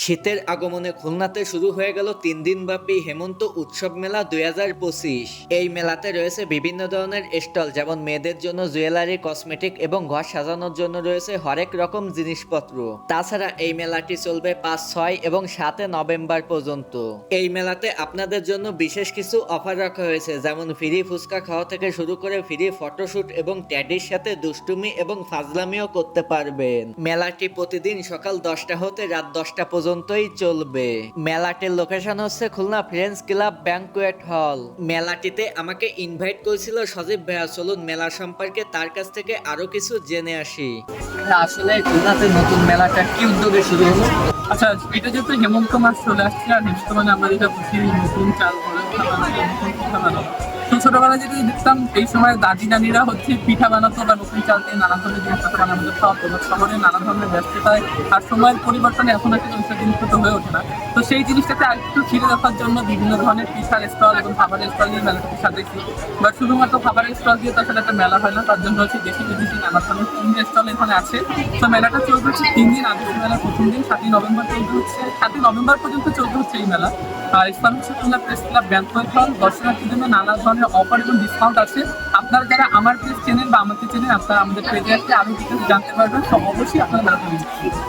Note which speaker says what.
Speaker 1: শীতের আগমনে খুলনাতে শুরু হয়ে গেল 3 দিনব্যাপী হেমন্ত উৎসব মেলা 2025। এই মেলাতে রয়েছে বিভিন্ন ধরনের স্টল, যেমন মেয়েদের জন্য জুয়েলারি, কসমেটিক এবং ঘর সাজানোর জন্য রয়েছে হরেক রকম জিনিসপত্র। তাছাড়া এই মেলাটি চলবে 5, 6 এবং 7 নভেম্বর পর্যন্ত। এই মেলাতে আপনাদের জন্য বিশেষ কিছু অফার রাখা হয়েছে, যেমন ফ্রি ফুচকা খাওয়া থেকে শুরু করে ফ্রি ফটোশুট এবং ট্যাডির সাথে দুষ্টুমি এবং ফাজলামিও করতে পারবেন। মেলাটি প্রতিদিন সকাল 10টা হতে রাত 10টা পর্যন্তই চলবে। মেলাটির লোকেশন হচ্ছে খুলনা ফ্রেন্ডস ক্লাব ব্যাংকুয়েট হল। মেলাটিতে আমাকে ইনভাইট করেছিল সজীব ভাইয়া। চলুন মেলা সম্পর্কে তার কাছ থেকে আরো কিছু জেনে আসি। আসলে খুলনাতে নতুন মেলাটা কি উদ্যোগে শুরু হলো?
Speaker 2: আচ্ছা, এটা যেহেতু হেমন্ত মাস চলে আসছে, আর হেমন্ত মানে আমরা যেটা বুঝি নতুন চাল করে ওঠা বানানো, নতুন পিঠা বানানো। তো ছোটবেলায় যদি দেখতাম এই সময় দাদি নানিরা হচ্ছে পিঠা বানাতো বা নতুন চাল দিয়ে নানা ধরনের জিনিসপত্র বানানো খাওয়াতো, বা শহরে নানা ধরনের ব্যস্ততায় আর সময়ের পরিবর্তনে এখন আসলে ওইসব জিনিসপত্র হয়ে ওঠে না। তো সেই জিনিসটাকে আরেকটু ফিরে দেখার জন্য বিভিন্ন ধরনের পিঠার স্টল এবং খাবারের স্টল নিয়ে মেলাটাকে সাজাইছি। বাট শুধুমাত্র খাবারের স্টল দিয়ে তো আসলে একটা মেলা হয় না, তার জন্য হচ্ছে দেশি বিদেশি নানা ধরনের ফুড স্টল এখানে আছে। তো মেলাটা চলবে হচ্ছে 3 দিন। আগে মেলার প্রথম দিন 7ই নভেম্বর চলতে হচ্ছে, 7ই নভেম্বর পর্যন্ত চলতে হচ্ছে এই মেলা। আর স্থান হচ্ছে খুলনা প্রেস ক্লাব ব্যাংকুয়েট হল। দর্শনার্থীর জন্য নানা ধরনের অফার এবং ডিসকাউন্ট আছে। আপনারা যারা আমার পেজ চেনেন বা আমাকে চেনেন, আপনারা আমাদের পেজে আসলে আরো ডিটেলস জানতে পারবেন। তো অবশ্যই আপনারা মেলাটা ভিজিট করুন।